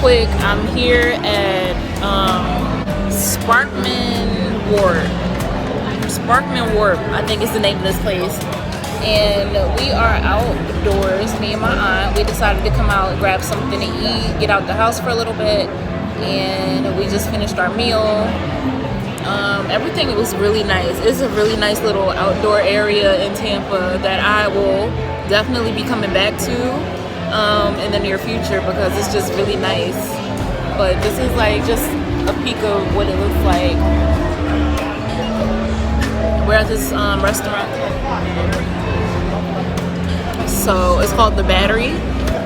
quick, I'm here at Sparkman Wharf. Sparkman Wharf, I think is the name of this place. And we are outdoors, me and my aunt. We decided to come out and grab something to eat, get out the house for a little bit. And we just finished our meal. Everything was really nice. It's a really nice little outdoor area in Tampa that I will definitely be coming back to in the near future because it's just really nice. But this is like just a peek of what it looks like. We're at this restaurant, so it's called The Battery,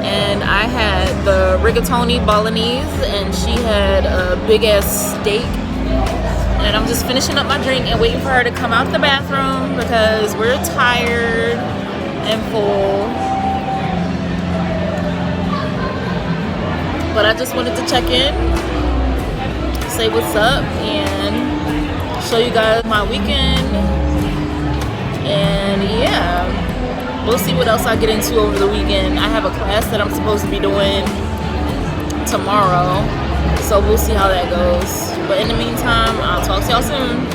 and I had the rigatoni bolognese and she had a big ass steak. And I'm just finishing up my drink and waiting for her to come out the bathroom because we're tired and full. But I just wanted to check in, say what's up, and show you guys my weekend. And yeah, we'll see what else I get into over the weekend. I have a class that I'm supposed to be doing tomorrow, so we'll see how that goes. But in the meantime, I'll talk to y'all soon.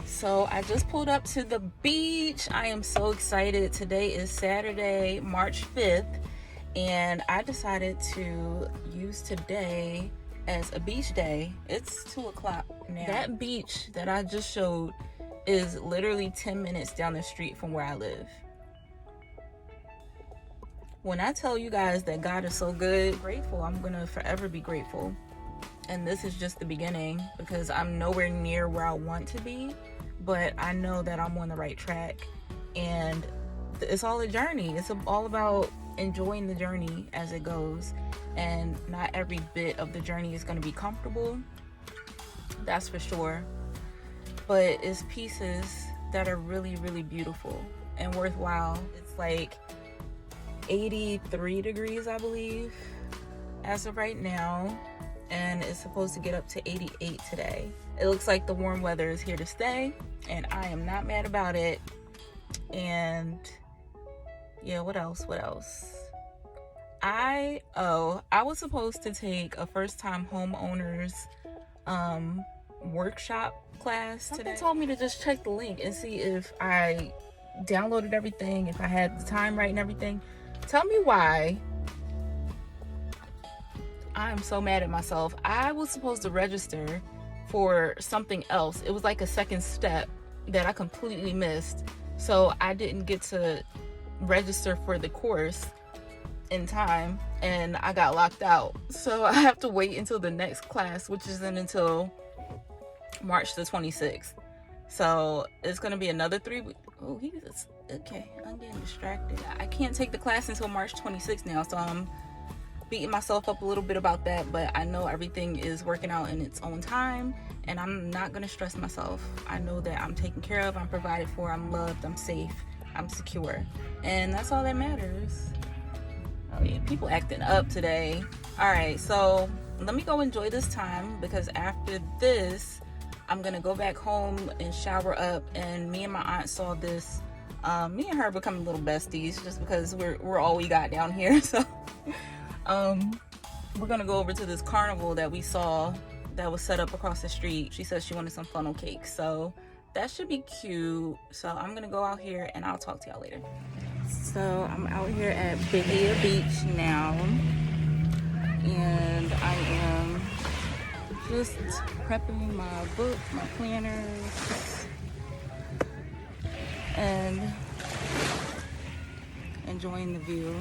So I just pulled up to the beach. I am so excited. Today is Saturday, March 5th, and I decided to use today as a beach day. It's 2 o'clock now. That beach that I just showed is literally 10 minutes down the street from where I live. When I tell you guys that God is so good, grateful, I'm gonna forever be grateful. And this is just the beginning because I'm nowhere near where I want to be. But I know that I'm on the right track, and it's all a journey. It's all about enjoying the journey as it goes, and not every bit of the journey is going to be comfortable, that's for sure, but it's pieces that are really, really beautiful and worthwhile. It's like 83 degrees, I believe, as of right now, and it's supposed to get up to 88 today. It looks like the warm weather is here to stay, and I am not mad about it. And yeah, what else? I was supposed to take a first-time homeowners workshop class today. Something told me to just check the link and see if I downloaded everything, if I had the time right and everything. Tell me why I'm so mad at myself. I was supposed to register for something else. It was like a second step that I completely missed. So I didn't get to register for the course in time, and I got locked out. So I have to wait until the next class, which isn't until March the 26th. So it's gonna be another 3 weeks. Oh, okay. I'm getting distracted. I can't take the class until March 26th now, so I'm beating myself up a little bit about that, but I know everything is working out in its own time, and I'm not gonna stress myself. I know that I'm taken care of, I'm provided for, I'm loved, I'm safe, I'm secure, and that's all that matters. Oh yeah, people acting up today. All right, so let me go enjoy this time, because after this I'm gonna go back home and shower up. And me and my aunt saw this, me and her becoming little besties just because we're all we got down here. So we're gonna go over to this carnival that we saw that was set up across the street. She said she wanted some funnel cake, so that should be cute. So I'm gonna go out here and I'll talk to y'all later. So I'm out here at Big Ear Beach now, and I am just prepping my book, my planners, and enjoying the view.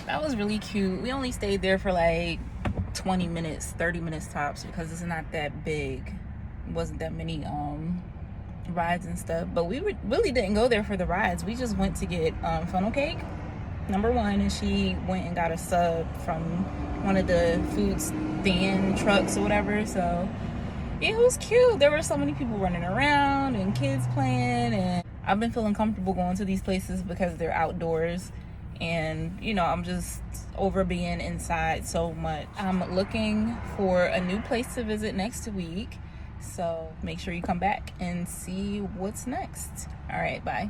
That was really cute. We only stayed there for like 20 minutes, 30 minutes tops, because it's not that big. It wasn't that many rides and stuff. But we really didn't go there for the rides. We just went to get funnel cake, number one, and she went and got a sub from one of the food stand trucks or whatever. So it was cute. There were so many people running around and kids playing, and I've been feeling comfortable going to these places because they're outdoors. And you know, I'm just over being inside so much. I'm looking for a new place to visit next week, so make sure you come back and see what's next. All right, bye.